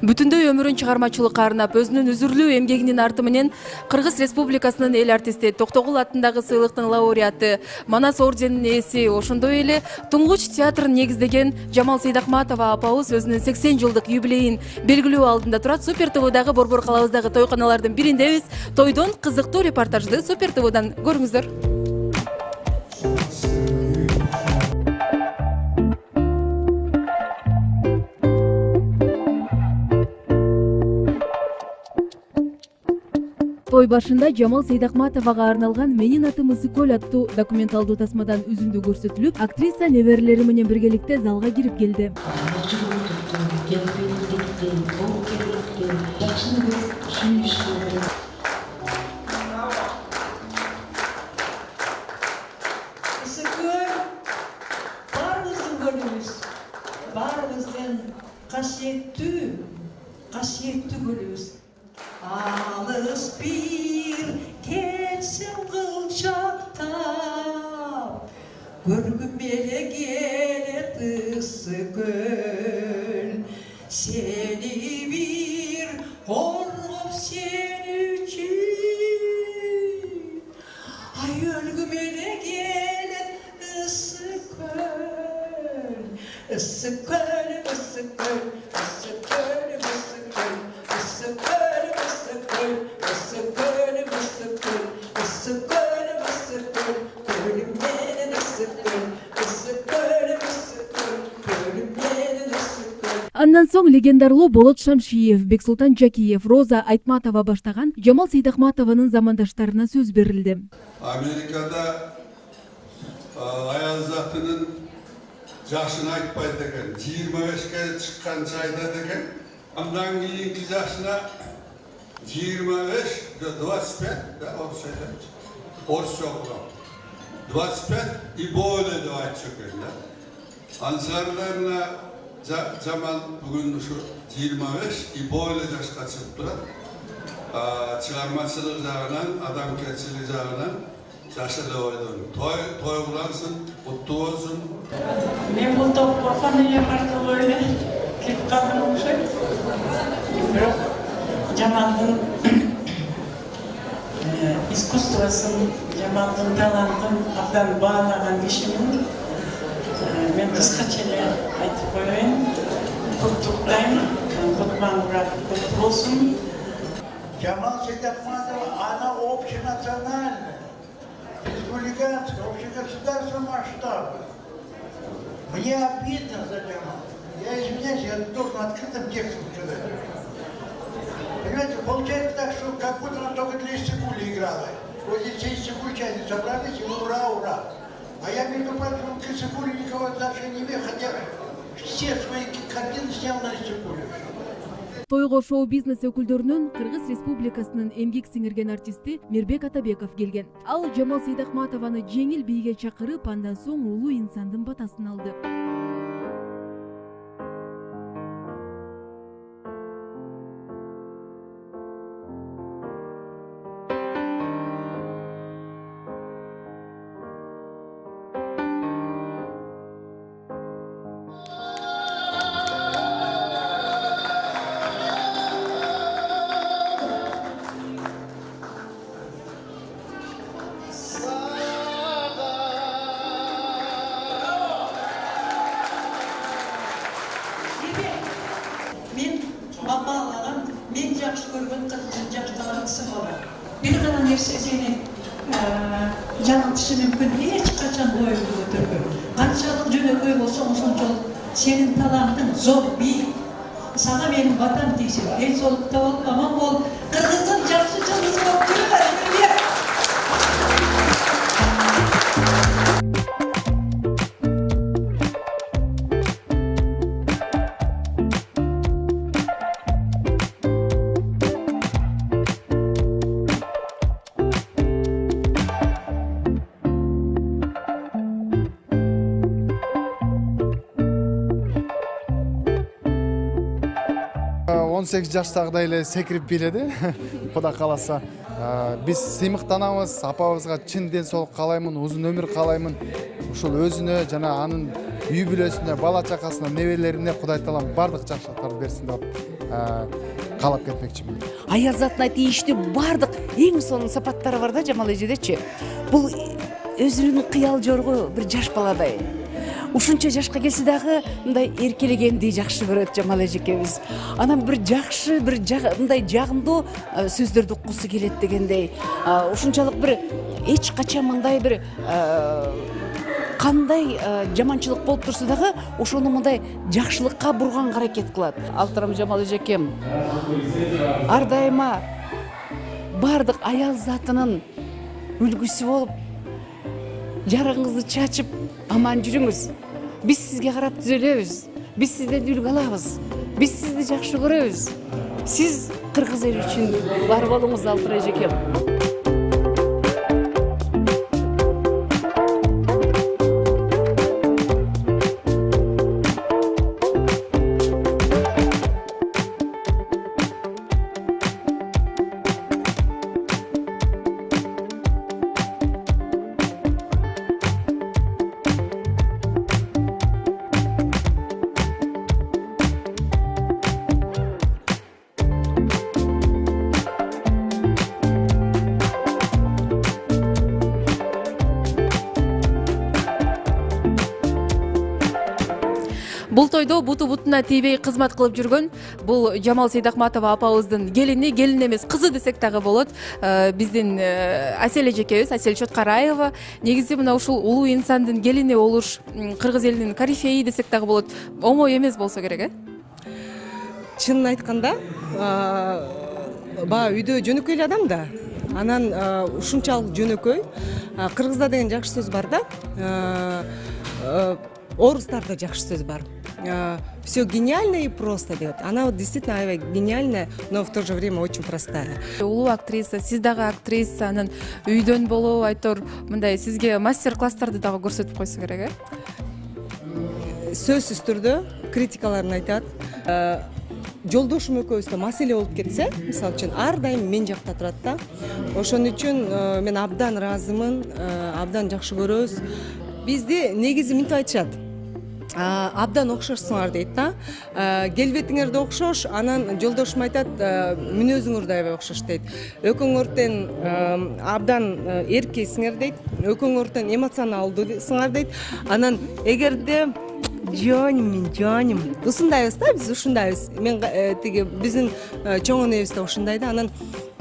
Бүтүндөй өмүрүн чыгармачылыкка арнап, өзүнүн үзүрлүү эмгегинин арты менен Кыргыз Республикасынын эл артисти, Токтогул атындагы сыйлыктын лауреаты, Манас орденинин ээси, ошондой эле Туңгуч театрын негиздеген Жамал Сейдахматова апабыз өзүнүн 80 жылдык юбилейин белгилөө алдында турат. Супер ТВдагы Борбор калабыздагы тойканалардын бириндебиз. Тойдон кызыктуу репортажды Супер ТВдан көрүңүздөр. Той башында Жамал Сейдахматовага арналган «Менин атым Ысыкөл» аттуу документалдуу тасмадан үзүндү көрсөтүлүп, актриса неберелери менен биргеликте залга кирип келди. Ысыкөл баарыбыздын көлүбүз, баарыбыздын касиеттүү көлүбүз. Алыс бир келсем кылчактап, көргүм эле келет Ысыкөл. Сени бир коргоп сен үчүн, ай өлгүм эле келет Ысыкөл. Ысыкөл, Ысыкөл, Ысыкөл, Ысыкөл, Ысыкөл. Андан соң легендарлуу Болот Шамшиев, Бексултан Жакиев, Роза Айтматова баштаган Жамал Сейдахматованын замандаштарына сөз берилди. Америкада аял затынын жашын айтпайт экен, 25-ке чыккан жайда деген, андан кийинки жашына 25, 25, да, орысча окугам. 25 и более деп айтчу экен, да. Ансарларына Жамал бүгүн ушу 25 и более жашка чыгып турат. Чыгармачылык жагынан, адамгерчилик жагынан жашы эле ойдон. Той кыласың, куттуу болсун. Мен бул топко фамилиям аркылуу эле кирип калдым окшойт. Бирок Жамалдын искусствосын, Жамалдын талантын абдан баалаган кишимин. Мен кыскача эле айтып коеюн. Куттуктайм, Кутман-Мурат куттуу болсун. Жамал Сейдахматова, она общенациональная, республиканская, общегосударственного масштаба. Мне обидно за Жамал. Я извиняюсь, я должен открытым текстом сказать. Понимаете, получается так, что как будто она только для Иссыкуля играла. Вот здесь все иссыкульчане собрались, и ура, ура. А я, между прочим, к Иссыкулю никакого отношения не имею, хотя все свои картины снял на Иссыкуле. Тойго шоу-бизнес өкүлдөрүнүн Кыргыз Республикасынын эмгек сиңирген артисти Мирбек Атабеков келген. Ал Жамал Сейдахматованы жеңил бийге чакырып, андан соң улуу инсандын батасын алды. Мен жакшы көргөн кызым жаштаган кызы болот. Бир гана нерсе сени жаңылтышы мүмкүн, эч качан оюңду көтөргөн. Канчалык жөнөкөй болсоң, ошончолук сенин талантың зор, бийик. Сага менин батам тийсин. Эл солукта болуп, аман болуп, Кыргыздын жакшы жылдызы болуп жүргүлөр. Он 18 жаштагыдай эле секирип биледи. Кудай кааласа, биз сыймыктанабыз. Апабызга чын ден соолук каалаймын, узун өмүр каалаймын. Ушул өзүнө жана анын үй бүлөсүнө, бала чакасына, небелерине Кудай таалам бардык жакшылыктарды берсин деп каалап кетмекчимин. Аял затына тийиштүү бардык эң сонун сапаттары бар да Жамал эжедечи. Бул өзүнүн кыял жорго бир жаш баладай. Ушунча жашка келсе дагы мындай эркелегенди жакшы көрөт Жамал эжекебиз. Анан бир жакшы, бир мындай жагымдуу сөздөрдү уккусу келет дегендей. Ушунчалык бир эч качан мындай бир кандай жаманчылык болуп турса дагы ошону мындай жакшылыкка бурганга аракет кылат. Алтырам Жамал эжекем ар дайыма бардык аял затынын үлгүсү болуп, жарыгыңызды чачып аман жүрүңүз. Биз сизге карап түзөлөбүз. Биз сизден үлгү алабыз. Биз сизди жакшы көрөбүз. Сиз кыргыз эли үчүн бар болуңуз, Алтыра эжекем. Бул тойдо буту бутуна тийбей кызмат кылып жүргөн бул Жамал Сейдахматова апабыздын келини, келин эмес кызы десек дагы болот. Биздин Асель эжекебиз, Асель Чоткараева. Негизи мына ушул улуу инсандын келини болуш кыргыз элинин корифеи десек дагы болот. Оңой эмес болсо керек, Чынын айтканда, баягы үйдө жөнөкөй эле адам да. Анан ушунчалык жөнөкөй. Кыргызда деген жакшы сөз бар да. Орустарда жакшы сөз бар. Все гениально и просто деп. Она вот действительно аябай гениальная, но в то же время очень простая. Улуу актриса, сиз дагы актриса, анан үйдөн болобу айтор мындай сизге мастер-класстарды дагы көрсөтүп койсо керек, Сөзсүз түрдө критикаларын айтат. Жолдошум экөөбүздө маселе болуп кетсе, мисалы үчүн ар дайым мен жакта турат да. Ошон үчүн мен абдан ыраазымын, абдан жакшы көрөбүз. Бизди негизи мынтип айтышат. Абдан окшошсуңар дейт да. Келбетиңер окшош, анан жолдошум айтат, мүнөзүңөр да аябай окшош дейт. Экөөңөрдөн абдан эркексиңер дейт. Экөөңөрдөн эмоционалдуусуңар дейт. Анан эгерде жаным. Ушундайбыз да, биз ушундайбыз. Мен тиги биздин чоң энебиз да ушундай да. Анан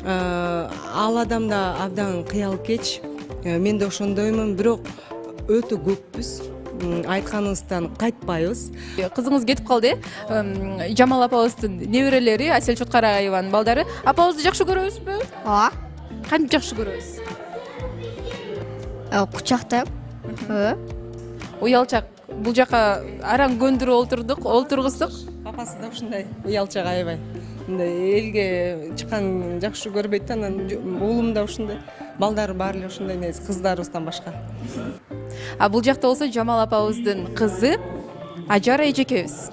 ал адам да абдан кыялкеч. Мен да ошондоймун, бирок өтө көппүз. Айтканыбыздан кайтпайбыз. Кызыңыз кетип калды, Жамал апабыздын неберелери, Асель Чоткараеванын балдары. Апабызды жакшы көрөбүзбү? Ооба. Кантип жакшы көрөбүз? Кучактап. Уялчак. Бул жака араң көндүрүп олтургуздук. Папасы да ушундай, уялчак аябай. Мындай элге чыккан жакшы көрбөйт, анан уулум да ушундай. Балдары баары эле ушундай эмес, кыздарыбыздан башка. Бул жакта болсо Жамал апабыздын кызы Ажара эжекебиз.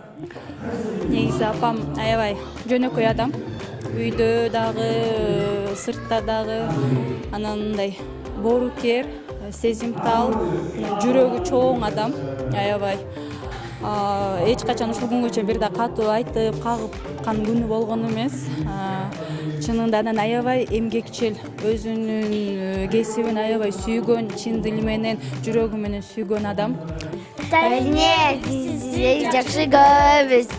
Негизи апам аябай жөнөкөй адам. Үйдө дагы, сыртта дагы, анан мындай боорукер, сезимтал, жүрөгү чоң адам, аябай. Эч качан ушул күнгө чейин бир да катуу айтып, кагыккан күнү болгон эмес. Чынында анан аябай эмгекчил, өзүнүн кесибин аябай сүйгөн, чын дили менен, жүрөгү менен сүйгөн адам. Тайне, сизди жакшы көрөбүз.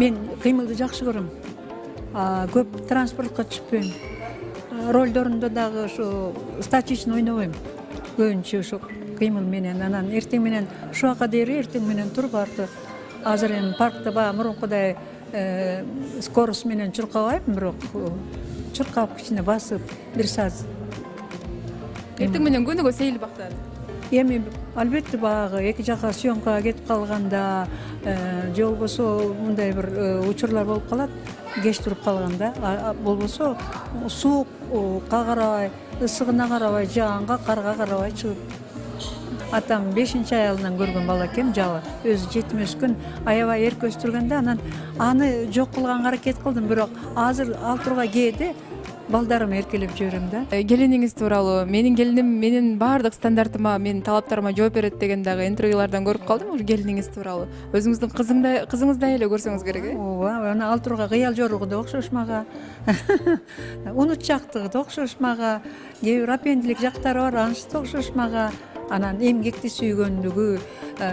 Мен кыймылды жакшы көрөм. Көп транспортко чыкпайм. Ролдорунда дагы ушу статичный ойнобойм. Көбүнчө ушу кыймыл менен, анан эртең менен ушуга дейин эртең менен туруп арды. Азыр эми паркта баягы мурункудай скорость менен чуркабайм, бирок чуркап кичине басып бир саат. Эртең менен күнүгө сейил бактан. Эми албетте баягы эки жака съемкага кетип калганда, же болбосо мындай бир учурлар болуп калат, кеч туруп калганда, болбосо суук карабай, ысыгына карабай, жаганга, карга карабай чыгып атам 5-ші аялынан көргөн бала экен, жабы өзү жетим өскөн, аябай эрке өстүргөндө анан аны жок кылганга аракет кылдым, бирок азыр ал тургай кээде балдарым эркелеп жиберем да. Келиниңиз тууралуу менин келиним менин баардык стандартыма, менин талаптарыма жооп берет деген дагы интервьюлардан көрүп калдым. Келиниңиз тууралуу өзүңүздүн кызыңыздай эле көрсөңүз керек, э? Ооба, аны ал тургай кыял жоругу да окшош мага. Унутчактыгы да окшош мага. Кээ бир апендилик жактары бар, анысы да окшош мага. Анан эмгекти сүйгөндүгү,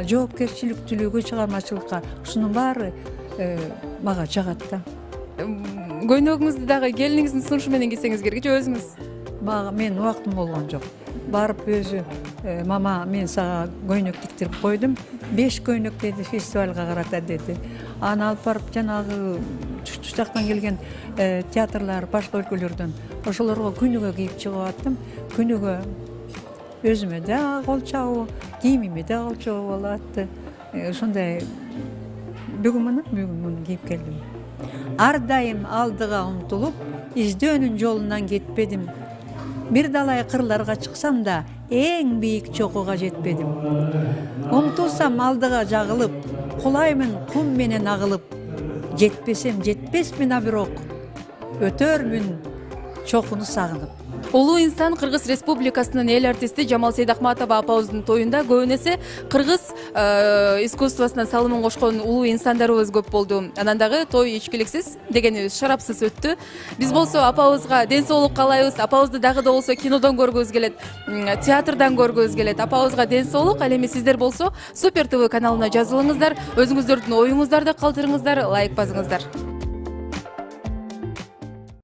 жоопкерчиликтүүлүгү, чыгармачылыкка ушунун баары мага жагат да. Көйнөгүңүздү дагы келиниңиздин сунушу менен кийсеңиз керек, же өзүңүз? Мага менин убактым болгон жок. Барып өзү мама мен сага көйнөк тиктирип койдум. 5 көйнөк деди, фестивалга карата деди. Аны алып барып жанагы чуч жактан келген театрлар, башка өлкөлөрдөн ошолорго күнүгө кийип чыгып аттым. Күнүгө өзүмө да кол чабуу, кийимиме да кол чабуу болуп атты. Ошондой бүгүн муну кийип келдим. Ар дайым алдыга умтулуп, издөөнүн жолунан кетпедим. Бир далай кырларга чыксам да, эң бийик чокуга жетпедим. Умтулсам алдыга жагылып, кулаймын кум менен агылып. Жетпесем жетпесмин, а бирок өтөрмүн чокуну сагынып. Улуу инсан Кыргыз Республикасынын эл артисти Жамал Сейдахматова апабыздын тоюнда көбүн эсе кыргыз искусствосуна салымын кошкон улуу инсандарыбыз көп болду. Анан дагы той ичкиликсиз дегенибиз шарапсыз өттү. Биз болсо апабызга ден соолук каалайбыз. Апабызды дагы да болсо кинодон көргүбүз келет, театрдан көргүбүз келет. Апабызга ден соолук. Ал эми сиздер болсо Супер ТВ каналына жазылыңыздар, өзүңүздөрдүн оюңуздарды калтырыңыздар, лайк басыңыздар.